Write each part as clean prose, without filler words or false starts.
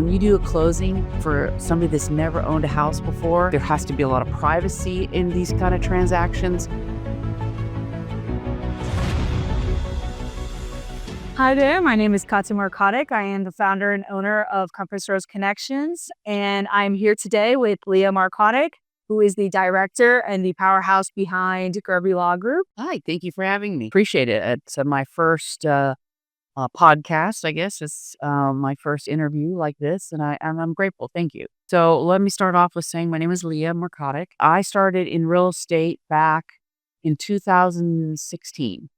when you do a closing for somebody that's never owned a house before, there has to be a lot of privacy in these kind of transactions. Hi there, my name is Lea Markotic. I am the founder and owner of Compass Rose Connections, and I'm here today with Lea Markotic, who is the director and the powerhouse behind Gurvey Law Group. Hi, thank you for having me. Appreciate it. It's my first podcast, I guess. It's my first interview like this, and I'm grateful. Thank you. So let me start off with saying my name is Lea Markotic. I started in real estate back in 2016.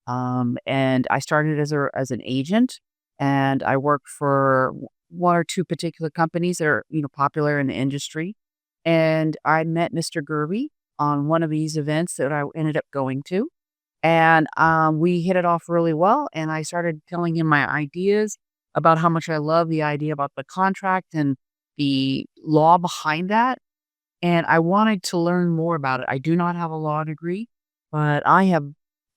And I started as an agent, and I worked for one or two particular companies that are, popular in the industry. And I met Mr. Gurvey on one of these events that I ended up going to. And we hit it off really well. And I started telling him my ideas about how much I love the idea about the contract and the law behind that. And I wanted to learn more about it. I do not have a law degree, but I have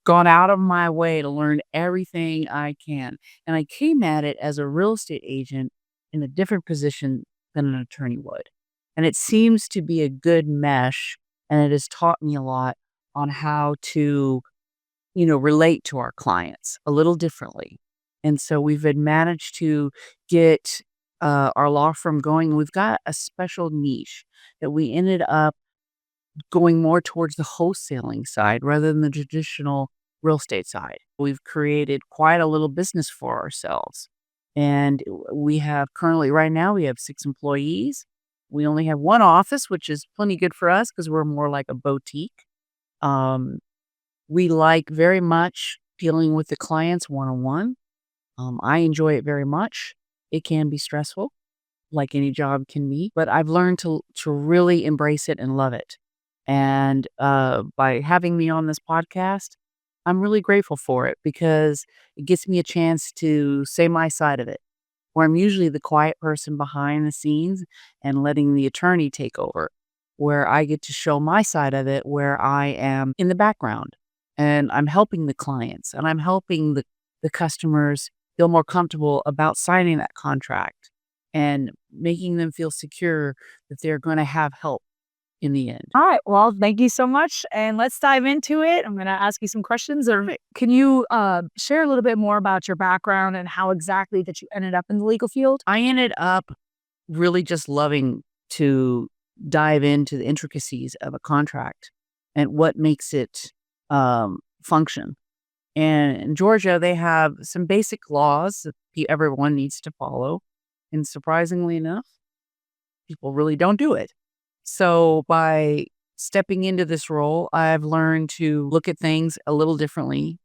gone out of my way to learn everything I can. And I came at it as a real estate agent in a different position than an attorney would. And it seems to be a good mesh. And it has taught me a lot on how to, relate to our clients a little differently. And so we've managed to get our law firm going. We've got a special niche that we ended up going more towards the wholesaling side rather than the traditional real estate side. We've created quite a little business for ourselves. And we have currently, right now, we have 6 employees. We only have one office, which is plenty good for us because we're more like a boutique. Um, we like very much dealing with the clients one-on-one. I enjoy it very much. It can be stressful, like any job can be, but I've learned to really embrace it and love it. And by having me on this podcast, I'm really grateful for it because it gives me a chance to say my side of it, where I'm usually the quiet person behind the scenes and letting the attorney take over, where I get to show my side of it, where I am in the background and I'm helping the clients and I'm helping the customers feel more comfortable about signing that contract and making them feel secure that they're going to have help in the end. All right, well, thank you so much, and let's dive into it. I'm going to ask you some questions. Can you share a little bit more about your background and how exactly that you ended up in the legal field? I ended up really just loving to dive into the intricacies of a contract and what makes it function. And in Georgia, they have some basic laws that everyone needs to follow. And surprisingly enough, people really don't do it. So by stepping into this role, I've learned to look at things a little differently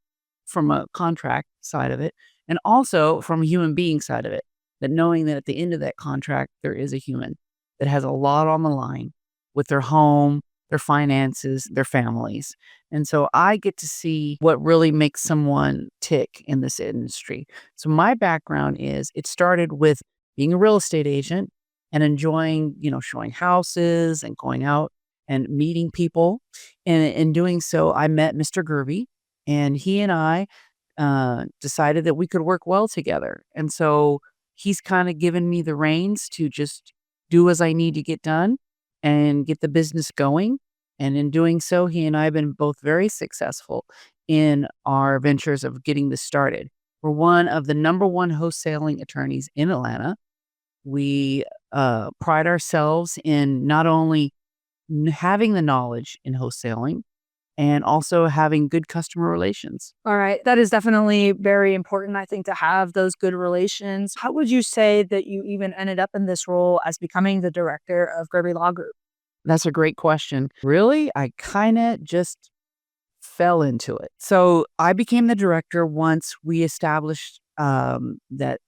from a contract side of it, and also from a human being side of it. That knowing that at the end of that contract, there is a human that has a lot on the line with their home, their finances, their families. And so I get to see what really makes someone tick in this industry. So my background is it started with being a real estate agent and enjoying, showing houses and going out and meeting people. And in doing so, I met Mr. Gurvey, and he and I decided that we could work well together. And so he's kind of given me the reins to just do as I need to get done and get the business going. And in doing so, he and I have been both very successful in our ventures of getting this started. We're one of the number one wholesaling attorneys in Atlanta. We pride ourselves in not only having the knowledge in wholesaling and also having good customer relations. All right, that is definitely very important, I think, to have those good relations. How would you say that you even ended up in this role as becoming the director of Gurvey Law Group? That's a great question. Really, I kind of just fell into it. So I became the director once we established that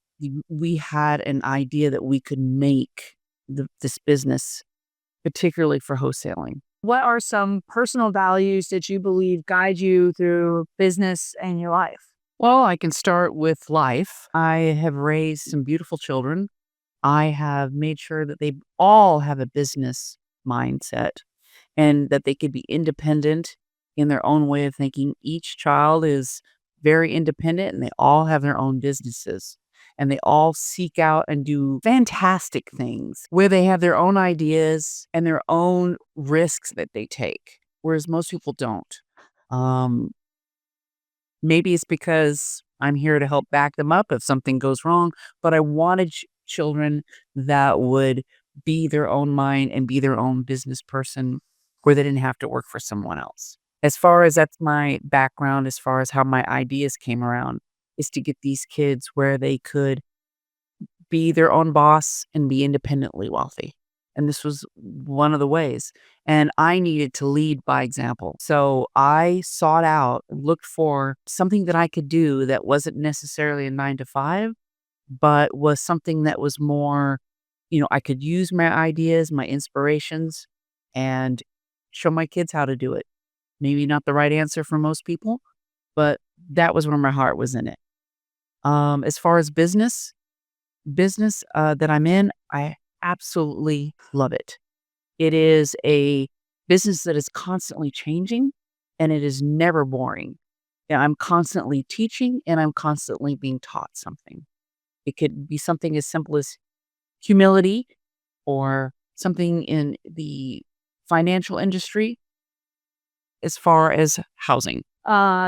we had an idea that we could make this business, particularly for wholesaling. What are some personal values that you believe guide you through business and your life? Well, I can start with life. I have raised some beautiful children. I have made sure that they all have a business mindset and that they could be independent in their own way of thinking. Each child is very independent and they all have their own businesses. and they all seek out and do fantastic things where they have their own ideas and their own risks that they take, whereas most people don't. Um, Maybe it's because I'm here to help back them up if something goes wrong, but I wanted children that would be their own mind and be their own business person where they didn't have to work for someone else. As far as that's my background, as far as how my ideas came around, is to get these kids where they could be their own boss and be independently wealthy. And this was one of the ways. And I needed to lead by example. So I sought out, looked for something that I could do that wasn't necessarily a 9 to 5, but was something that was more, I could use my ideas, my inspirations, and show my kids how to do it. Maybe not the right answer for most people, but that was where my heart was in it. As far as business that I'm in, I absolutely love it. It is a business that is constantly changing and it is never boring. Yeah, I'm constantly teaching and I'm constantly being taught something. It could be something as simple as humility or something in the financial industry as far as housing.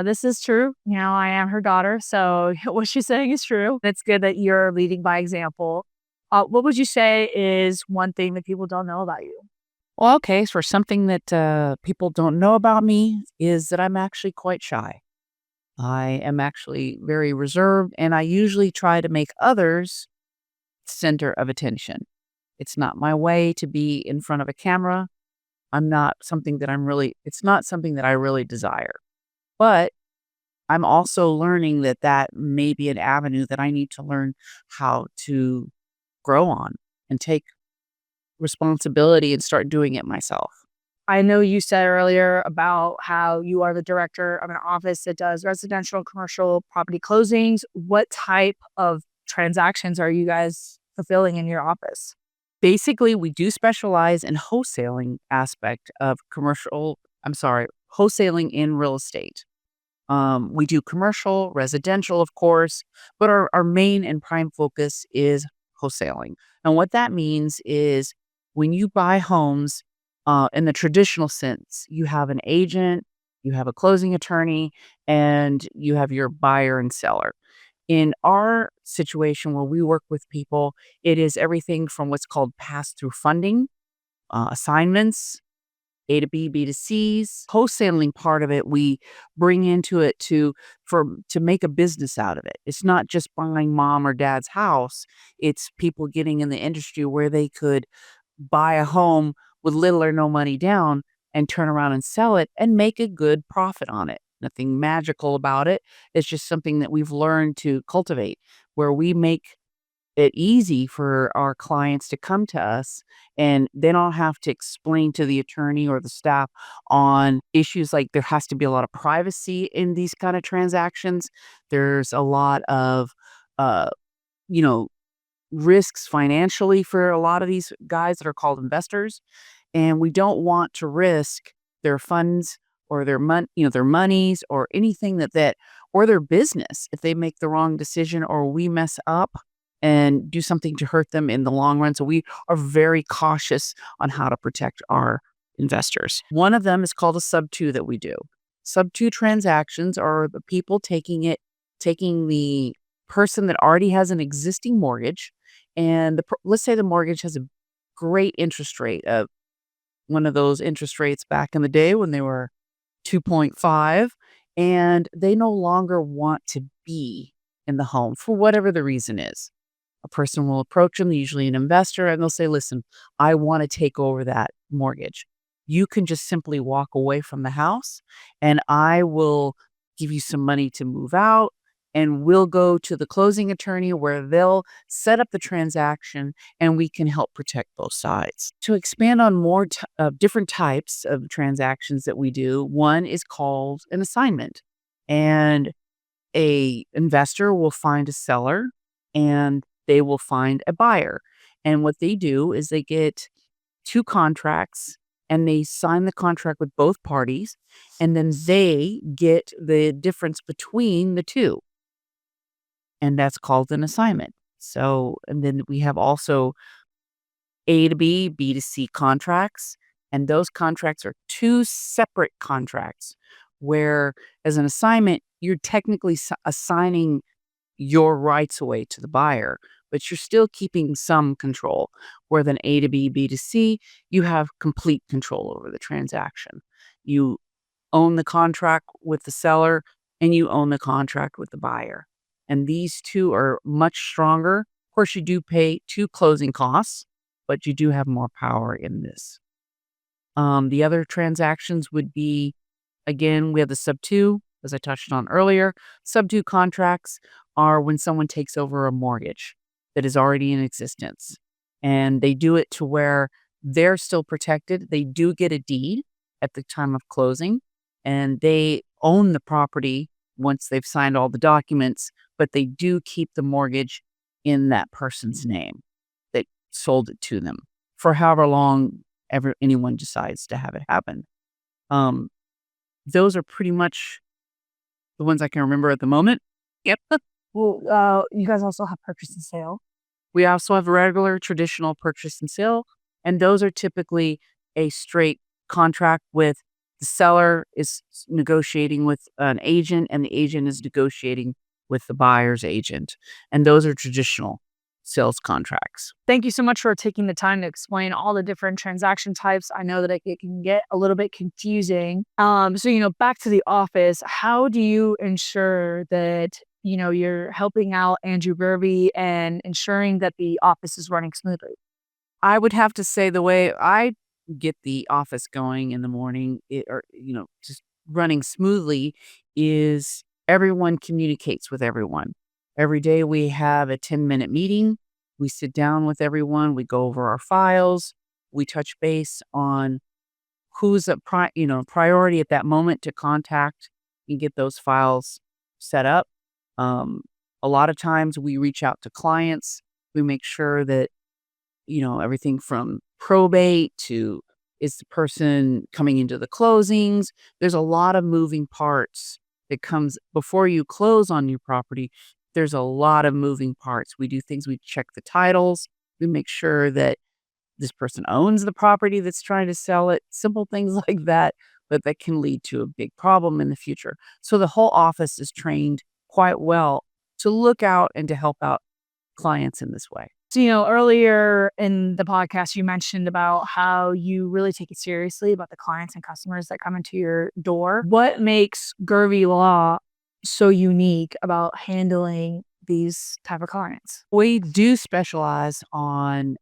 This is true. I am her daughter, so what she's saying is true. It's good that you're leading by example. What would you say is one thing that people don't know about you? Well, okay, for something that people don't know about me is that I'm actually quite shy. I am actually very reserved, and I usually try to make others center of attention. It's not my way to be in front of a camera. It's not something that I really desire. But I'm also learning that that may be an avenue that I need to learn how to grow on and take responsibility and start doing it myself. I know you said earlier about how you are the director of an office that does residential and commercial property closings. What type of transactions are you guys fulfilling in your office? Basically, we do specialize in wholesaling aspect of wholesaling in real estate. We do commercial, residential, of course, but our main and prime focus is wholesaling. And what that means is when you buy homes in the traditional sense, you have an agent, you have a closing attorney, and you have your buyer and seller. In our situation where we work with people, it is everything from what's called pass through funding, assignments, A to B, B to C's. Wholesaling part of it, we bring into it to make a business out of it. It's not just buying mom or dad's house. It's people getting in the industry where they could buy a home with little or no money down and turn around and sell it and make a good profit on it. Nothing magical about it. It's just something that we've learned to cultivate where we make it easy for our clients to come to us and they don't have to explain to the attorney or the staff on issues like there has to be a lot of privacy in these kind of transactions. There's a lot of uh you know risks financially for a lot of these guys that are called investors, and we don't want to risk their funds or their monies or anything that or their business if they make the wrong decision or we mess up and do something to hurt them in the long run. So we are very cautious on how to protect our investors. One of them is called a sub 2 that we do. Sub 2 transactions are the people taking the person that already has an existing mortgage and let's say the mortgage has a great interest rate of one of those interest rates back in the day when they were 2.5, and they no longer want to be in the home for whatever the reason is. A person will approach them, usually an investor, and they'll say, listen, I want to take over that mortgage. You can just simply walk away from the house and I will give you some money to move out. And we'll go to the closing attorney where they'll set up the transaction and we can help protect both sides. To expand on more different types of transactions that we do, one is called an assignment. And a investor will find a seller and they will find a buyer. And what they do is they get two contracts and they sign the contract with both parties, and then they get the difference between the two. And that's called an assignment. So, and then we have also A to B, B to C contracts. And those contracts are two separate contracts where, as an assignment, you're technically assigning your rights away to the buyer, but you're still keeping some control. Where then A to B, B to C, you have complete control over the transaction. You own the contract with the seller and you own the contract with the buyer. And these two are much stronger. Of course, you do pay two closing costs, but you do have more power in this. The other transactions would be, again, we have the sub two, as I touched on earlier. Sub two contracts are when someone takes over a mortgage that is already in existence. And they do it to where they're still protected. They do get a deed at the time of closing, and they own the property once they've signed all the documents, but they do keep the mortgage in that person's name that sold it to them for however long ever anyone decides to have it happen. Um, those are pretty much the ones I can remember at the moment. Yep. Well, you guys also have purchase and sale. We also have regular traditional purchase and sale, and those are typically a straight contract with the seller is negotiating with an agent and the agent is negotiating with the buyer's agent. And those are traditional sales contracts. Thank you so much for taking the time to explain all the different transaction types. I know that it can get a little bit confusing. Back to the office, how do you ensure that, you're helping out Andrew Gurvey and ensuring that the office is running smoothly? I would have to say the way I get the office going in the morning, just running smoothly is everyone communicates with everyone. Every day we have a 10-minute meeting. We sit down with everyone. We go over our files. We touch base on who's a priority at that moment to contact and get those files set up. Um, a lot of times we reach out to clients. We make sure that everything from probate to is the person coming into the closings. There's a lot of moving parts that comes before you close on your property. There's a lot of moving parts. We do things, we check the titles. We make sure that this person owns the property that's trying to sell it. Simple things like that, but that can lead to a big problem in the future. So the whole office is trained quite well to look out and to help out clients in this way. So, earlier in the podcast, you mentioned about how you really take it seriously about the clients and customers that come into your door. What makes Gurvey Law so unique about handling these type of clients? We do specialize on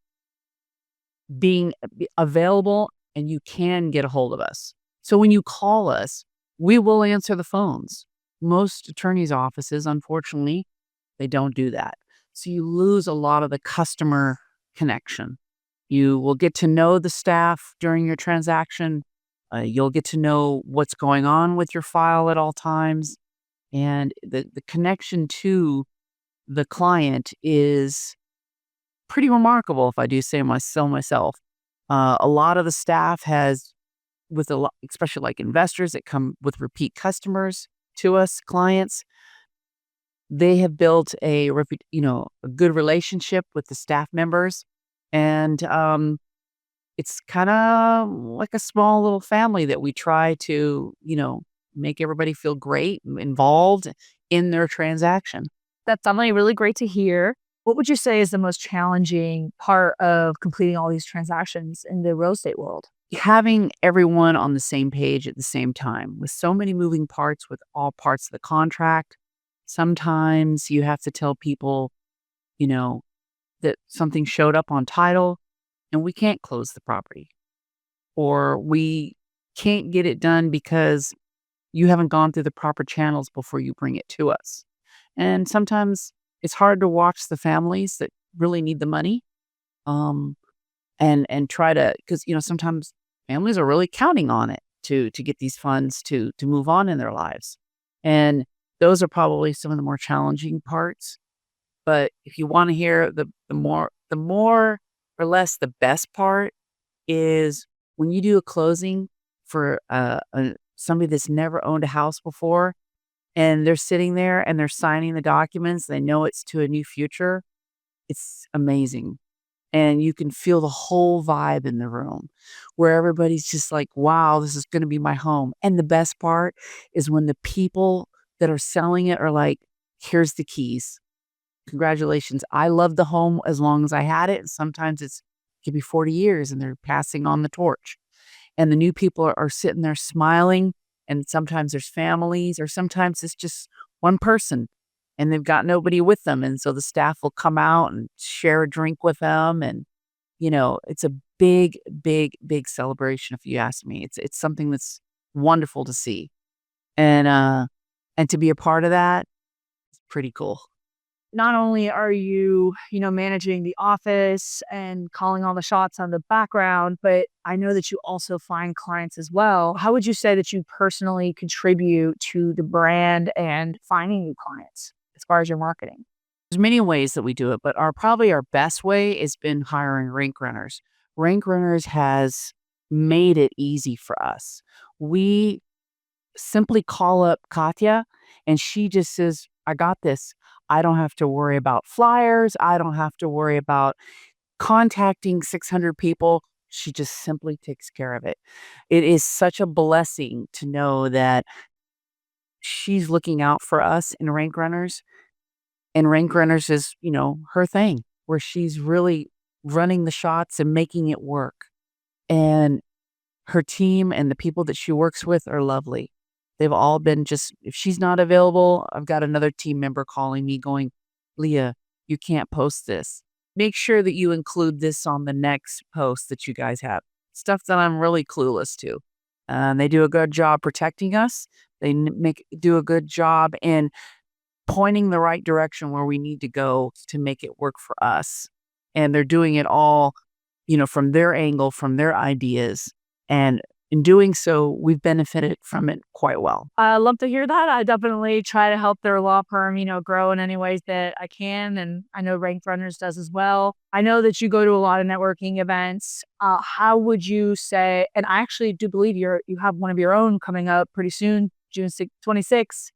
being available, and you can get a hold of us. So when you call us, we will answer the phones. Most attorneys' offices, unfortunately, they don't do that. So you lose a lot of the customer connection. You will get to know the staff during your transaction. You'll get to know what's going on with your file at all times. And the connection to the client is pretty remarkable, if I do say so myself. A lot of the staff has, with a lot, especially like investors that come with repeat customers to us, clients, they have built a good relationship with the staff members, and it's kind of like a small little family that we try to make everybody feel great and involved in their transaction. That's definitely really great to hear. What would you say is the most challenging part of completing all these transactions in the real estate world? Having everyone on the same page at the same time with so many moving parts with all parts of the contract. Sometimes you have to tell people, that something showed up on title and we can't close the property, or we can't get it done because you haven't gone through the proper channels before you bring it to us. And sometimes it's hard to watch the families that really need the money. And try to, because sometimes families are really counting on it to get these funds to move on in their lives, and those are probably some of the more challenging parts. But if you want to hear the more or less the best part is when you do a closing for somebody that's never owned a house before, and they're sitting there and they're signing the documents. They know it's to a new future. It's amazing. And you can feel the whole vibe in the room where everybody's just like, wow, this is going to be my home. And the best part is when the people that are selling it are like, here's the keys. Congratulations. I love the home as long as I had it. Sometimes it could be 40 years and they're passing on the torch. And the new people are sitting there smiling. And sometimes there's families, or sometimes it's just one person and they've got nobody with them. And so the staff will come out and share a drink with them. And, it's a big, big, big celebration if you ask me. It's something that's wonderful to see. And to be a part of that, it's pretty cool. Not only are you, managing the office and calling all the shots on the background, but I know that you also find clients as well. How would you say that you personally contribute to the brand and finding new clients as far as your marketing? There's many ways that we do it, but probably our best way has been hiring rank runners. Rank runners has made it easy for us. We simply call up Katya and she just says, I got this. I don't have to worry about flyers. I don't have to worry about contacting 600 people. She just simply takes care of it. It is such a blessing to know that she's looking out for us in rank runners, and rank runners is, her thing where she's really running the shots and making it work. And her team and the people that she works with are lovely. They've all been just if she's not available, I've got another team member calling me going, "Leah, you can't post this. Make sure that you include this on the next post that you guys have." Stuff that I'm really clueless to. And they do a good job protecting us. They do a good job in pointing the right direction where we need to go to make it work for us. And they're doing it all, from their angle, from their ideas. And in doing so, we've benefited from it quite well. I love to hear that. I definitely try to help their law firm, grow in any ways that I can. And I know Rank Runners does as well. I know that you go to a lot of networking events. How would you say, and I actually do believe you have one of your own coming up pretty soon, June 26th,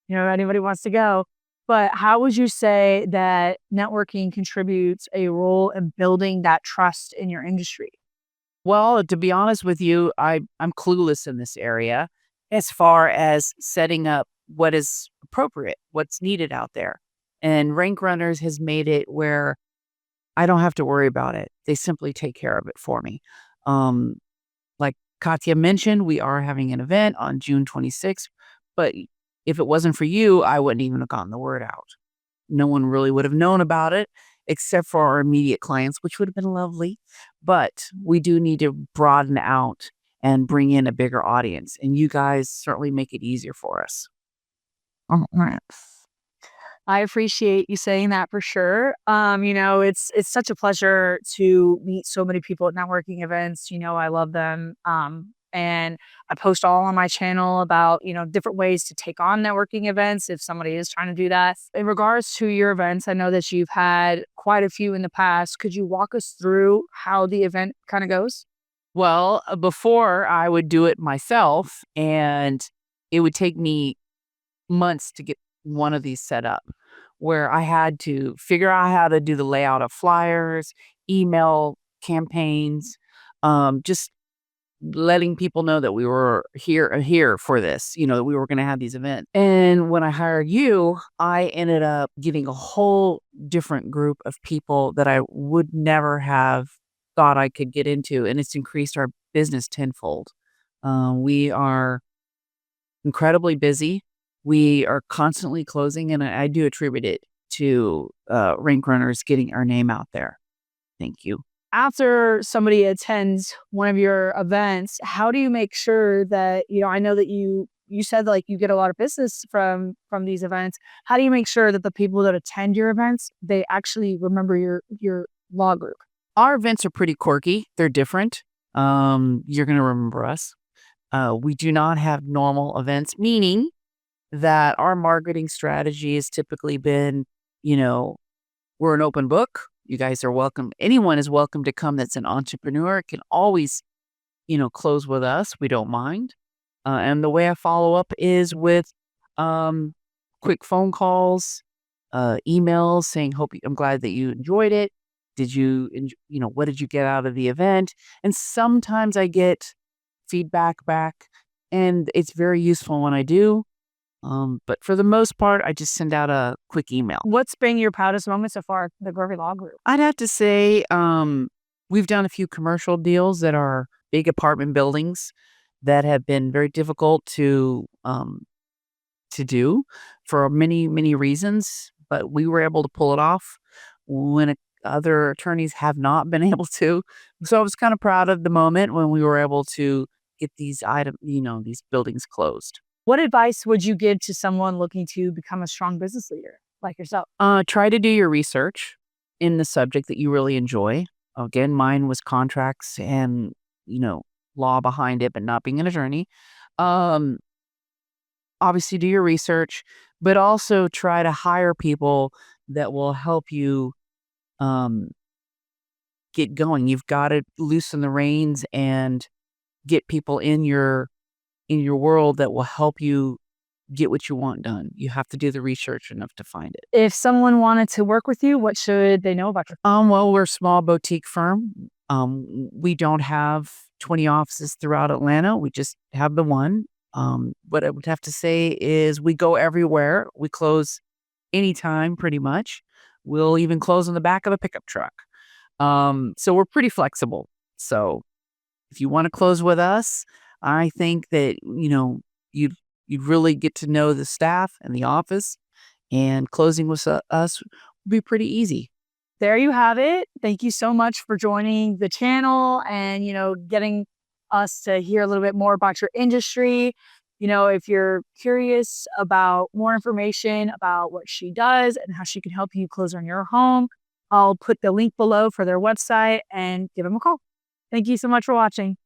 anybody wants to go. But how would you say that networking contributes a role in building that trust in your industry? Well, to be honest with you, I'm clueless in this area as far as setting up what is appropriate, what's needed out there. And Rank Runners has made it where I don't have to worry about it. They simply take care of it for me. Um, like Katya mentioned, we are having an event on June 26th, but if it wasn't for you, I wouldn't even have gotten the word out. No one really would have known about it except for our immediate clients, which would have been lovely. But we do need to broaden out and bring in a bigger audience. And you guys certainly make it easier for us. Right. I appreciate you saying that for sure. It's such a pleasure to meet so many people at networking events. I love them. And I post all on my channel about, different ways to take on networking events if somebody is trying to do that. In regards to your events, I know that you've had quite a few in the past. Could you walk us through how the event kind of goes? Well, before I would do it myself, and it would take me months to get one of these set up, where I had to figure out how to do the layout of flyers, email campaigns, just letting people know that we were here for this, that we were going to have these events. And when I hired you, I ended up getting a whole different group of people that I would never have thought I could get into, and it's increased our business tenfold. We are incredibly busy. We are constantly closing, and I do attribute it to Rank Runners getting our name out there. Thank you. After somebody attends one of your events, how do you make sure that, I know that you said like you get a lot of business from these events. How do you make sure that the people that attend your events, they actually remember your law group? Our events are pretty quirky. They're different. You're going to remember us. We do not have normal events, meaning that our marketing strategy has typically been, we're an open book. You guys are welcome. Anyone is welcome to come that's an entrepreneur. Can always, close with us. We don't mind. And the way I follow up is with quick phone calls, emails saying, I'm glad that you enjoyed it. Did you, what did you get out of the event? And sometimes I get feedback back, and it's very useful when I do. But for the most part, I just send out a quick email. What's been your proudest moment so far at the Gurvey Law Group? I'd have to say, we've done a few commercial deals that are big apartment buildings that have been very difficult to do for many, many reasons, but we were able to pull it off when other attorneys have not been able to. So I was kind of proud of the moment when we were able to get these buildings closed. What advice would you give to someone looking to become a strong business leader like yourself? Try to do your research in the subject that you really enjoy. Again, mine was contracts and, law behind it, but not being an attorney. Um, Obviously do your research, but also try to hire people that will help you um, get going. You've got to loosen the reins and get people in your world that will help you get what you want done. You have to do the research enough to find it. If someone wanted to work with you, what should they know about you? Well, we're a small boutique firm. We don't have 20 offices throughout Atlanta. We just have the one. What I would have to say is we go everywhere. We close anytime pretty much. We'll even close in the back of a pickup truck. So we're pretty flexible. So if you want to close with us, I think that, you'd really get to know the staff and the office, and closing with us would be pretty easy. There you have it. Thank you so much for joining the channel and, getting us to hear a little bit more about your industry. If you're curious about more information about what she does and how she can help you close on your home, I'll put the link below for their website and give them a call. Thank you so much for watching.